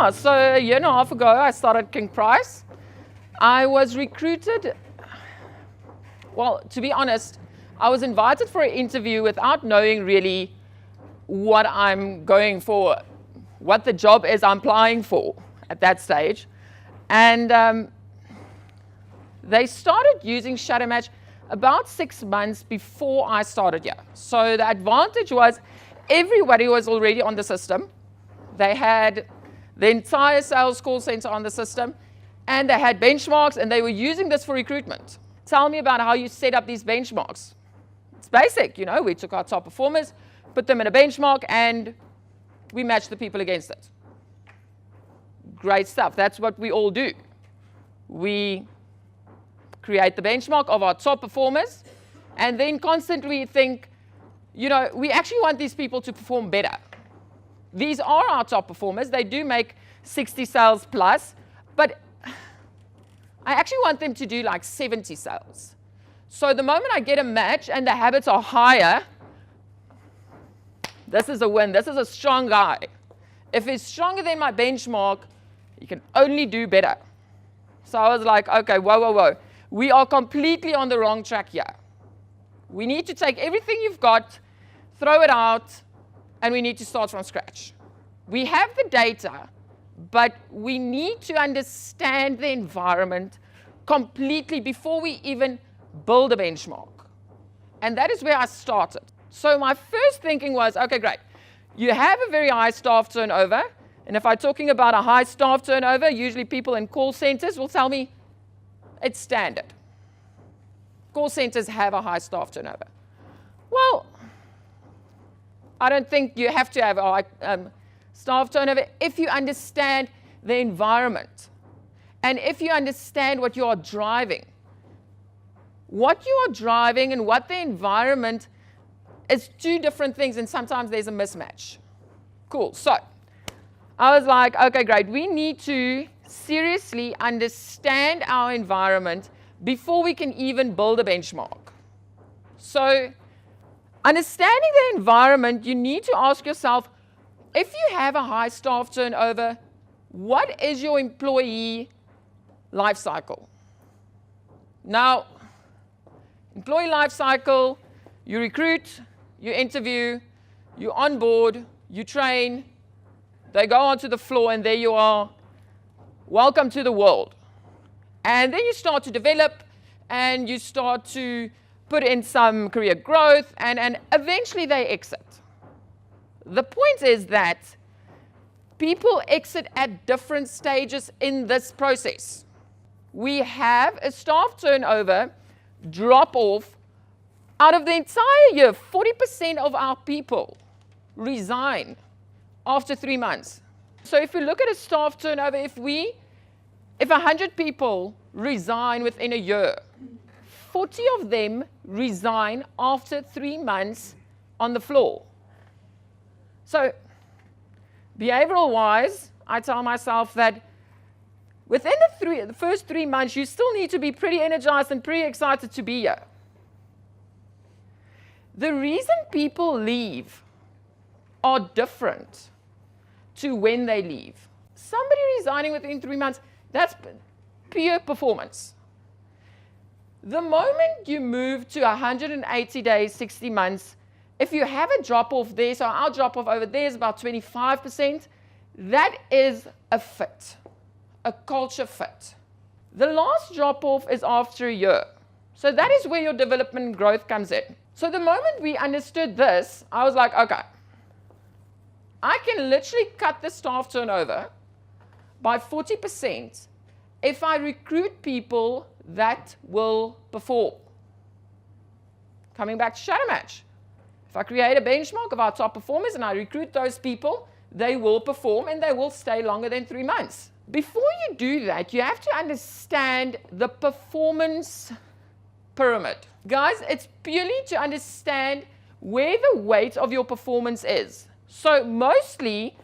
Yeah, so a year and a half ago, I started King Price. I was recruited, well, to be honest, I was invited for an interview without knowing really what I'm going for, what the job is I'm applying for at that stage. And they started using Shadowmatch about 6 months before I started here. So the advantage was everybody was already on the system. They had the entire sales call center on the system, and they had benchmarks, and they were using this for recruitment. Tell me about how you set up these benchmarks. It's basic, you know, we took our top performers, put them in a benchmark, and we matched the people against it. Great stuff. That's what we all do. We create the benchmark of our top performers, and then constantly think, you know, we actually want these people to perform better. These are our top performers. They do make 60 sales plus, but I actually want them to do like 70 sales. So the moment I get a match and the habits are higher, this is a win. This is a strong guy. If he's stronger than my benchmark, he can only do better. So I was like, okay, whoa, whoa, whoa. We are completely on the wrong track here. We need to take everything you've got, throw it out, and we need to start from scratch. We have the data, but we need to understand the environment completely before we even build a benchmark. And that is where I started. So my first thinking was, okay, great. You have a very high staff turnover. And if I'm talking about a high staff turnover, usually people in call centers will tell me it's standard. Call centers have a high staff turnover. Well, I don't think you have to have a high staff turnover if you understand the environment and if you understand what you are driving. What you are driving and what the environment is two different things, and sometimes there's a mismatch. Cool. So I was like, okay, great. We need to seriously understand our environment before we can even build a benchmark. So understanding the environment, you need to ask yourself, if you have a high staff turnover, what is your employee life cycle? Now, employee life cycle, you recruit, you interview, you onboard, you train, they go onto the floor, and there you are. Welcome to the world. And then you start to develop, and you start to put in some career growth, and eventually they exit. The point is that people exit at different stages in this process. We have a staff turnover drop off. Out of the entire year, 40% of our people resign after 3 months. So if you look at a staff turnover, if 100 people resign within a year, 40 of them resign after 3 months on the floor. So behavioral-wise, I tell myself that within the first 3 months, you still need to be pretty energized and pretty excited to be here. The reason people leave are different to when they leave. Somebody resigning within 3 months, that's pure performance. The moment you move to 180 days, 60 months, if you have a drop-off there, so our drop-off over there is about 25%, that is a fit, a culture fit. The last drop-off is after a year. So that is where your development and growth comes in. So the moment we understood this, I was like, okay, I can literally cut the staff turnover by 40% if I recruit people that will perform. Coming back to Shadowmatch. If I create a benchmark of our top performers and I recruit those people, they will perform and they will stay longer than 3 months. Before you do that, you have to understand the performance pyramid. Guys, it's purely to understand where the weight of your performance is. So mostly,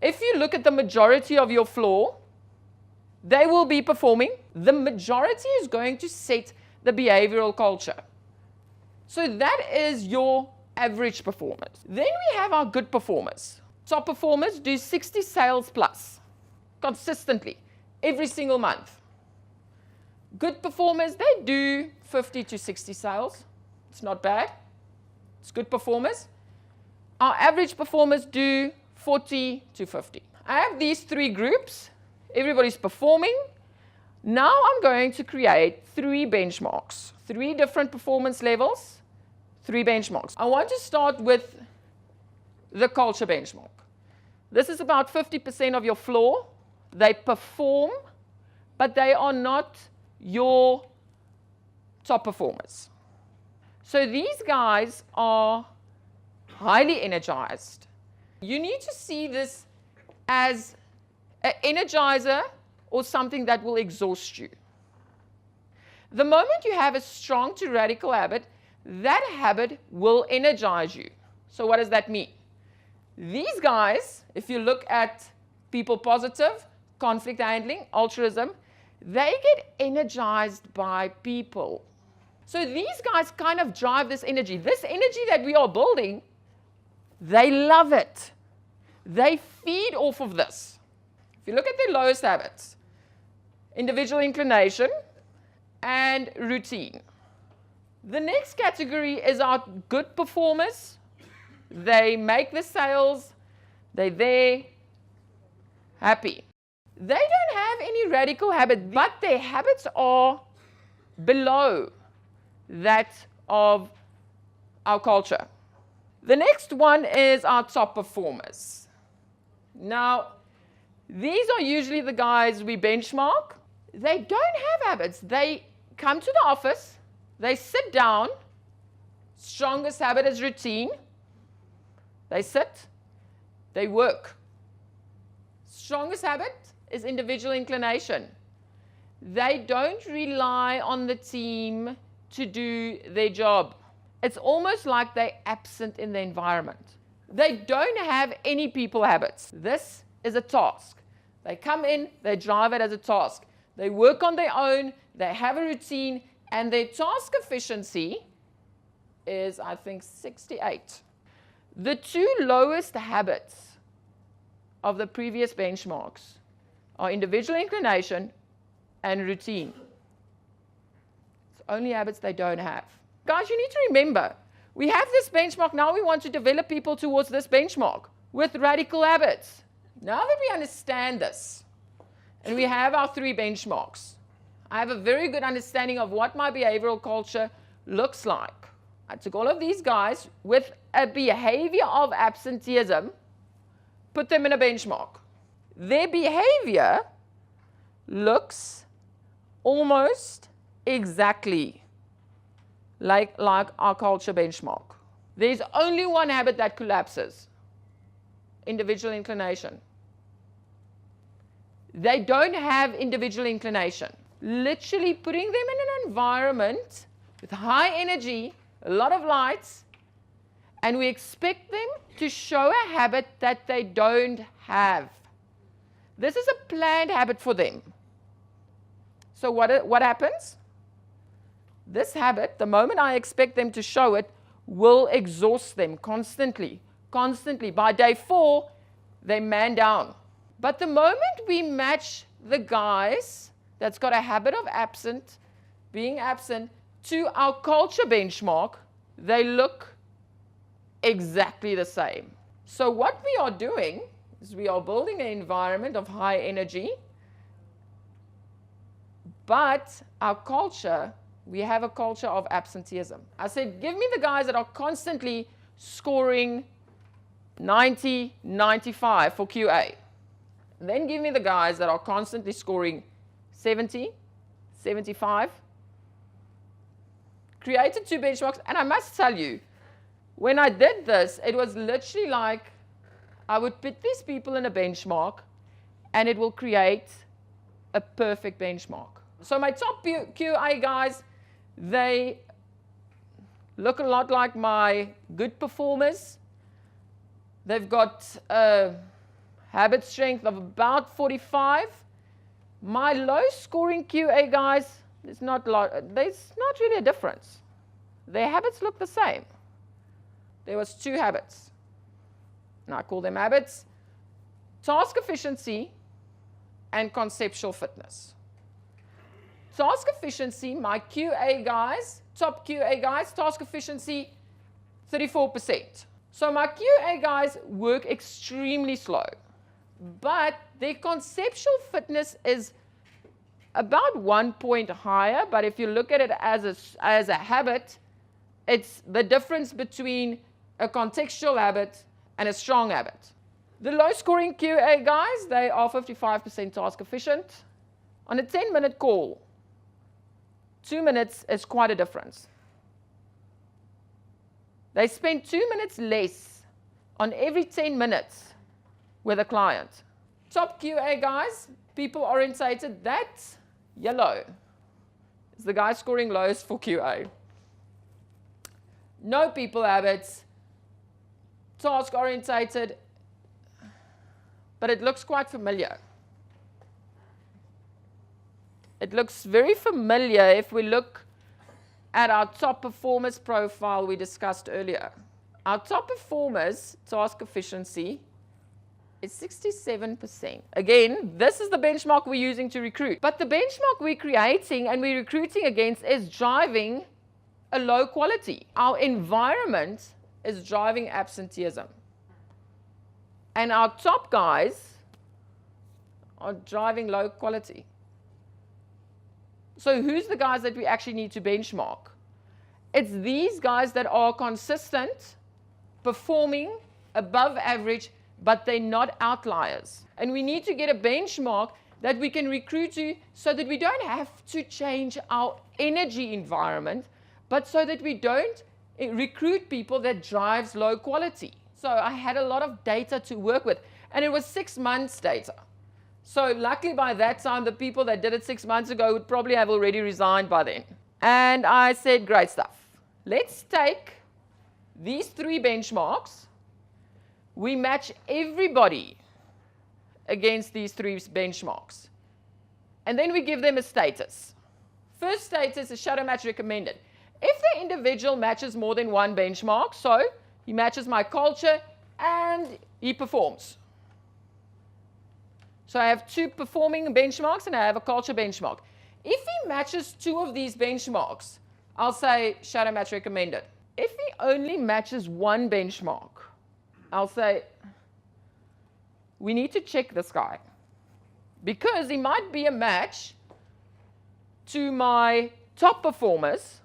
if you look at the majority of your floor, they will be performing. The majority is going to set the behavioral culture. So that is your average performance. Then we have our good performers. Top performers do 60 sales plus. consistently, every single month. Good performers, they do 50 to 60 sales. It's not bad. It's good performers. Our average performers do 40 to 50. I have these three groups. Everybody's performing. Now I'm going to create 3 benchmarks, 3 different performance levels, 3 benchmarks. I want to start with the culture benchmark. This is about 50% of your floor. They perform, but they are not your top performers. So these guys are highly energized. You need to see this as an energizer or something that will exhaust you. The moment you have a strong to radical habit, that habit will energize you. So what does that mean? These guys, if you look at people positive, conflict handling, altruism, they get energized by people. So these guys kind of drive this energy. This energy that we are building, they love it. They feed off of this. If you look at their lowest habits, individual inclination and routine. The next category is our good performers. They make the sales. They're there, happy. They don't have any radical habits, but their habits are below that of our culture. The next one is our top performers. Now, these are usually the guys we benchmark. They don't have habits. They come to the office, they sit down. Strongest habit is routine. They sit, they work. Strongest habit is individual inclination. They don't rely on the team to do their job. It's almost like they're absent in the environment. They don't have any people habits. This is a task. They come in, they drive it as a task. They work on their own, they have a routine, and their task efficiency is, I think, 68. The 2 lowest habits of the previous benchmarks are individual inclination and routine. It's only habits they don't have. Guys, you need to remember, we have this benchmark, now we want to develop people towards this benchmark with radical habits. Now that we understand this, and we have our 3 benchmarks, I have a very good understanding of what my behavioral culture looks like. I took all of these guys with a behavior of absenteeism, put them in a benchmark. Their behavior looks almost exactly like our culture benchmark. There's only one habit that collapses: individual inclination. They don't have individual inclination. Literally putting them in an environment with high energy, a lot of lights, and we expect them to show a habit that they don't have. This is a planned habit for them. So what happens? This habit, the moment I expect them to show it, will exhaust them constantly, constantly. By day 4, they man down. But the moment we match the guys that's got a habit of being absent, to our culture benchmark, they look exactly the same. So what we are doing is we are building an environment of high energy, but our culture, we have a culture of absenteeism. I said, give me the guys that are constantly scoring 90, 95 for QA. Then give me the guys that are constantly scoring 70, 75. Created 2 benchmarks, and I must tell you, when I did this, it was literally like I would put these people in a benchmark, and it will create a perfect benchmark. So my top QA guys, they look a lot like my good performers. They've got a habit strength of about 45. My low scoring QA guys, there's not really a difference. Their habits look the same. There was 2 habits, and I call them habits. Task efficiency and conceptual fitness. Task efficiency, my QA guys, top QA guys, task efficiency, 34%. So my QA guys work extremely slow, but their conceptual fitness is about 1 point higher, but if you look at it as a habit, it's the difference between a contextual habit and a strong habit. The low-scoring QA guys, they are 55% task efficient. On a 10-minute call, 2 minutes is quite a difference. They spend 2 minutes less on every 10 minutes with a client. Top QA guys, people orientated, that's yellow. It's the guy scoring lowest for QA. No people habits, task orientated, but it looks quite familiar. It looks very familiar if we look at our top performers profile we discussed earlier. Our top performers task efficiency is 67%. Again, this is the benchmark we're using to recruit. But the benchmark we're creating and we're recruiting against is driving a low quality. Our environment is driving absenteeism. And our top guys are driving low quality. So who's the guys that we actually need to benchmark? It's these guys that are consistent, performing above average, but they're not outliers. And we need to get a benchmark that we can recruit to so that we don't have to change our energy environment, but so that we don't recruit people that drives low quality. So I had a lot of data to work with, and it was 6 months data. So luckily by that time, the people that did it 6 months ago would probably have already resigned by then. And I said, great stuff. Let's take these 3 benchmarks. We match everybody against these 3 benchmarks. And then we give them a status. First status is Shadowmatch recommended. If the individual matches more than 1 benchmark, so he matches my culture and he performs. So I have 2 performing benchmarks and I have a culture benchmark. If he matches 2 of these benchmarks, I'll say Shadowmatch recommended. If he only matches 1 benchmark, I'll say we need to check this guy because he might be a match to my top performers,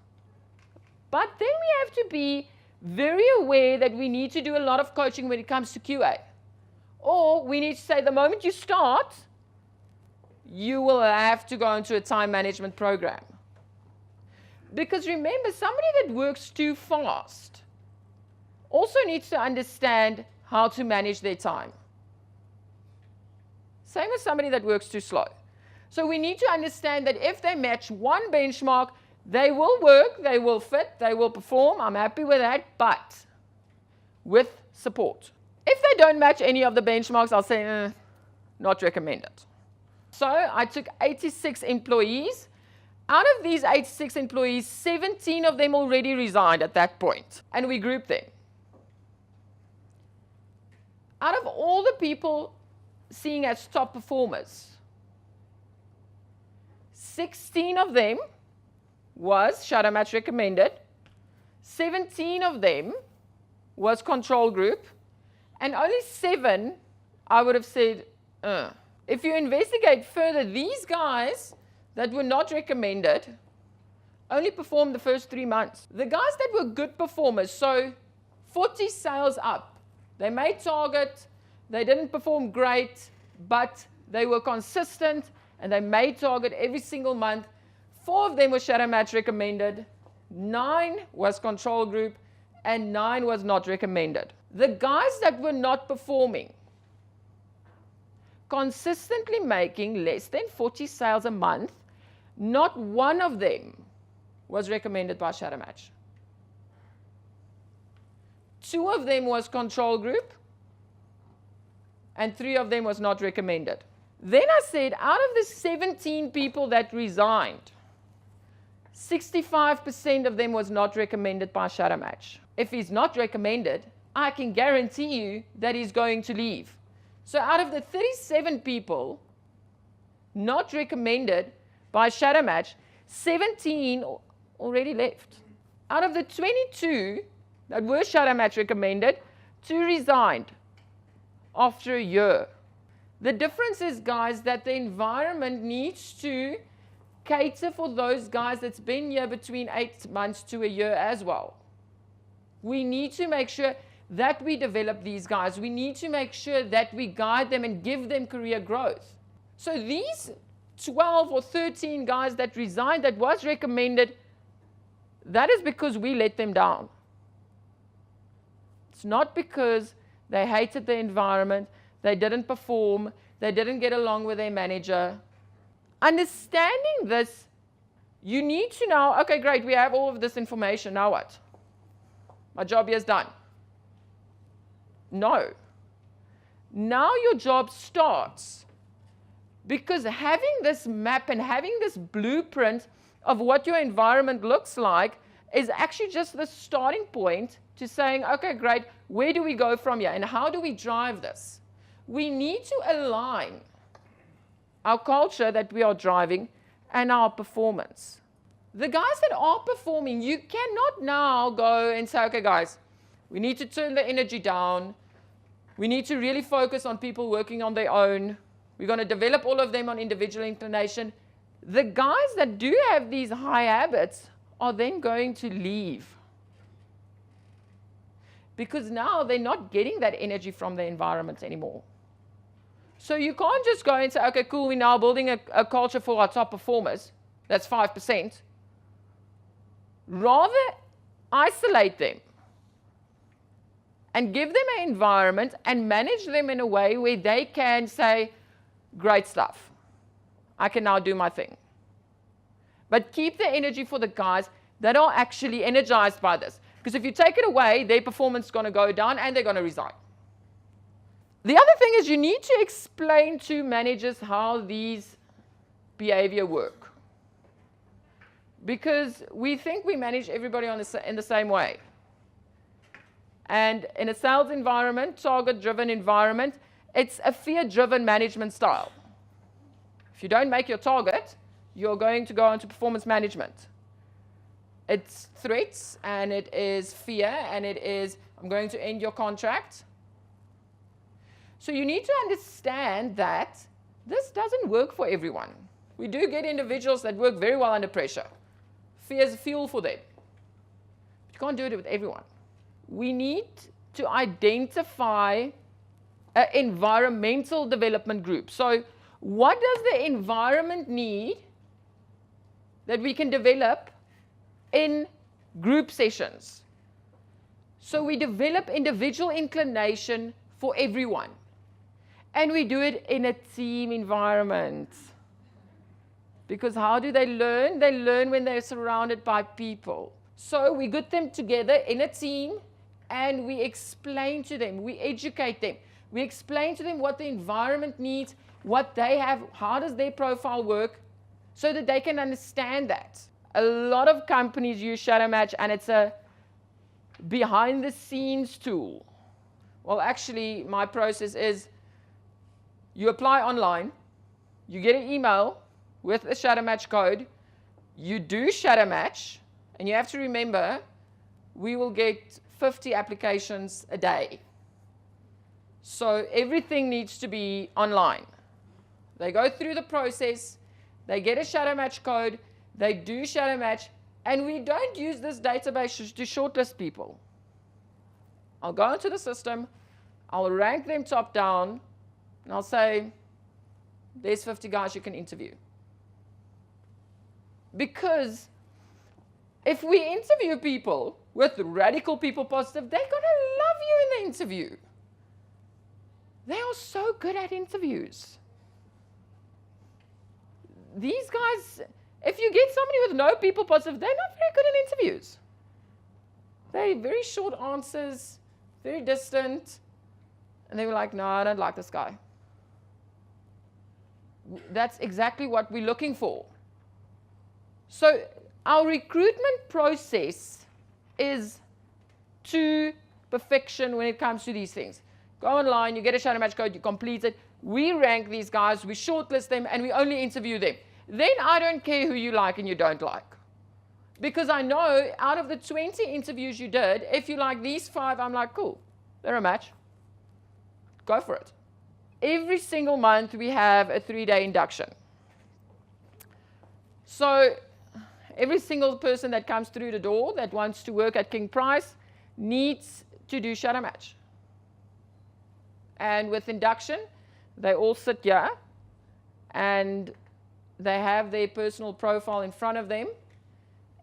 but then we have to be very aware that we need to do a lot of coaching when it comes to QA. Or we need to say the moment you start, you will have to go into a time management program. Because remember, somebody that works too fast also needs to understand how to manage their time. Same as somebody that works too slow. So we need to understand that if they match 1 benchmark, they will work, they will fit, they will perform. I'm happy with that, but with support. If they don't match any of the benchmarks, I'll say, not recommended. So I took 86 employees. Out of these 86 employees, 17 of them already resigned at that point, and we grouped them. Out of all the people seen as top performers, 16 of them was Shadowmatch recommended, 17 of them was control group, and only 7, I would have said, If you investigate further, these guys that were not recommended only performed the first 3 months. The guys that were good performers, so 40 sales up, they made target, they didn't perform great, but they were consistent and they made target every single month. 4 of them were Shadowmatch recommended, 9 was control group, and 9 was not recommended. The guys that were not performing, consistently making less than 40 sales a month, not one of them was recommended by Shadowmatch. 2 of them was control group, and 3 of them was not recommended. Then I said, out of the 17 people that resigned, 65% of them was not recommended by Shadowmatch. If he's not recommended, I can guarantee you that he's going to leave. So out of the 37 people not recommended by Shadowmatch, 17 already left. Out of the 22 that were Shadowmatch recommended, 2 resigned after a year. The difference is, guys, that the environment needs to cater for those guys that's been here between 8 months to a year as well. We need to make sure that we develop these guys. We need to make sure that we guide them and give them career growth. So these 12 or 13 guys that resigned that was recommended, that is because we let them down. It's not because they hated the environment, they didn't perform, they didn't get along with their manager. Understanding this, you need to know, okay, great, we have all of this information, now what? My job here is done. No. Now your job starts. Because having this map and having this blueprint of what your environment looks like is actually just the starting point to saying, okay, great, where do we go from here and how do we drive this? We need to align our culture that we are driving and our performance. The guys that are performing, you cannot now go and say, okay, guys, we need to turn the energy down. We need to really focus on people working on their own. We're going to develop all of them on individual inclination. The guys that do have these high habits are then going to leave. Because now they're not getting that energy from the environment anymore. So you can't just go and say, okay, cool, we're now building a culture for our top performers. That's 5%. Rather, isolate them and give them an environment and manage them in a way where they can say, great stuff. I can now do my thing. But keep the energy for the guys that are actually energized by this. Because if you take it away, their performance is going to go down and they're going to resign. The other thing is you need to explain to managers how these behavior work. Because we think we manage everybody in the same way. And in a sales environment, target-driven environment, it's a fear-driven management style. If you don't make your target, you're going to go into performance management. It's threats, and it is fear, and it is, I'm going to end your contract. So you need to understand that this doesn't work for everyone. We do get individuals that work very well under pressure. Fear is fuel for them. But you can't do it with everyone. We need to identify an environmental development group. So what does the environment need that we can develop in group sessions? So we develop individual inclination for everyone. And we do it in a team environment. Because how do they learn? They learn when they're surrounded by people. So we get them together in a team and we explain to them, we educate them. We explain to them what the environment needs, what they have, how does their profile work, so that they can understand that. A lot of companies use Shadowmatch and it's a behind the scenes tool. Well, actually, my process is you apply online, you get an email with a Shadowmatch code, you do Shadowmatch, and you have to remember, we will get 50 applications a day. So everything needs to be online. They go through the process, they get a Shadowmatch code, they do Shadowmatch, and we don't use this database to shortlist people. I'll go into the system, I'll rank them top down, and I'll say, there's 50 guys you can interview. Because if we interview people with radical people positive, they're going to love you in the interview. They are so good at interviews. These guys, if you get somebody with no people positive, they're not very good in interviews. They're very short answers, very distant, and they were like, no, I don't like this guy. That's exactly what we're looking for. So our recruitment process is to perfection when it comes to these things. Go online, you get a Shadowmatch code, you complete it, We rank these guys, we shortlist them, and we only interview them. Then I don't care who you like and you don't like. Because I know out of the 20 interviews you did, if you like these 5, I'm like, cool, they're a match. Go for it. Every single month we have a 3-day induction. So every single person that comes through the door that wants to work at King Price needs to do Shadowmatch. And with induction, they all sit here and they have their personal profile in front of them.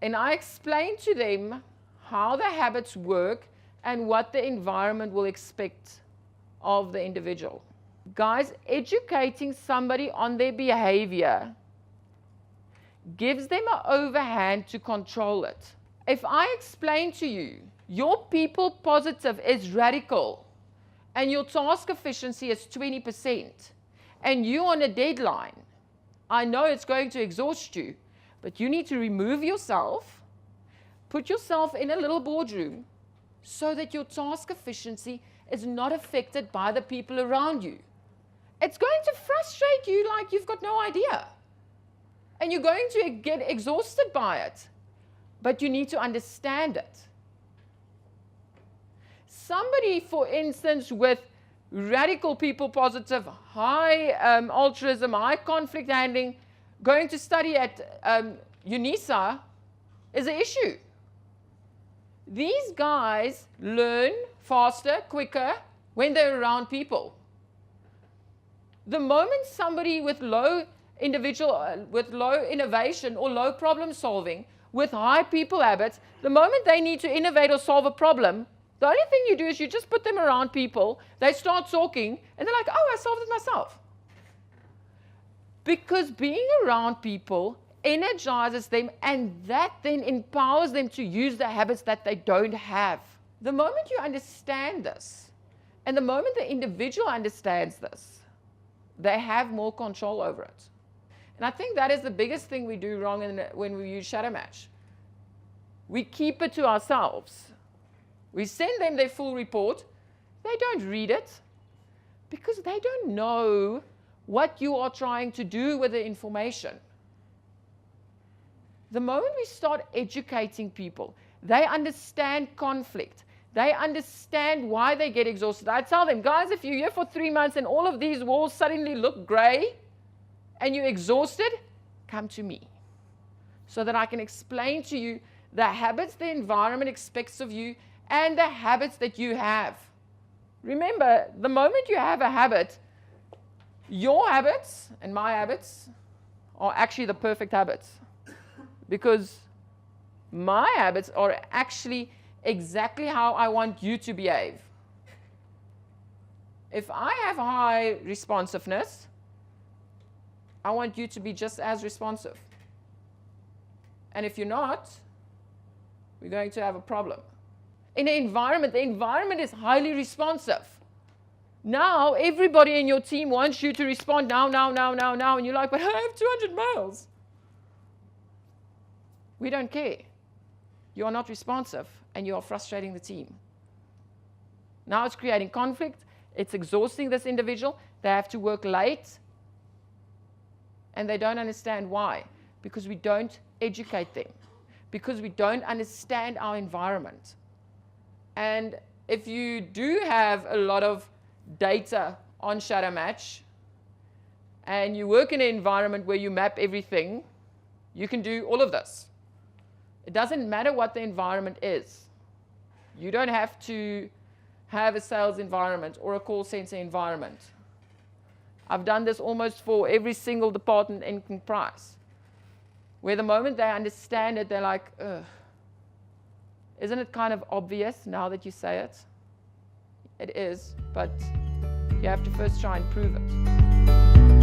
And I explain to them how the habits work and what the environment will expect of the individual. Guys, educating somebody on their behavior gives them an overhand to control it. If I explain to you, your people positive is radical and your task efficiency is 20%, and you're on a deadline, I know it's going to exhaust you, but you need to remove yourself, put yourself in a little boardroom so that your task efficiency is not affected by the people around you. It's going to frustrate you like you've got no idea. And you're going to get exhausted by it. But you need to understand it. Somebody, for instance, with radical people positive, high altruism, high conflict handling, going to study at UNISA is an issue. These guys learn faster, quicker when they're around people. The moment somebody with low with low innovation or low problem solving, with high people habits, the moment they need to innovate or solve a problem, the only thing you do is you just put them around people, they start talking, and they're like, oh, I solved it myself. Because being around people energizes them, and that then empowers them to use the habits that they don't have. The moment you understand this, and the moment the individual understands this, they have more control over it. And I think that is the biggest thing we do wrong when we use Shadowmatch. We keep it to ourselves. We send them their full report. They don't read it because they don't know what you are trying to do with the information. The moment we start educating people, they understand conflict. They understand why they get exhausted. I tell them, guys, if you're here for 3 months and all of these walls suddenly look gray and you're exhausted, come to me so that I can explain to you the habits the environment expects of you and the habits that you have. Remember, the moment you have a habit, your habits and my habits are actually the perfect habits, because my habits are actually exactly how I want you to behave. If I have high responsiveness, I want you to be just as responsive. And if you're not, we're going to have a problem. In an environment, the environment is highly responsive. Now, everybody in your team wants you to respond now, and you're like, but I have 200 miles. We don't care. You are not responsive, and you are frustrating the team. Now it's creating conflict. It's exhausting this individual. They have to work late, and they don't understand why. Because we don't educate them. Because we don't understand our environment. And if you do have a lot of data on Shadowmatch, and you work in an environment where you map everything, you can do all of this. It doesn't matter what the environment is. You don't have to have a sales environment or a call center environment. I've done this almost for every single department in King Price, where the moment they understand it, they're like, ugh. Isn't it kind of obvious now that you say it? It is, but you have to first try and prove it.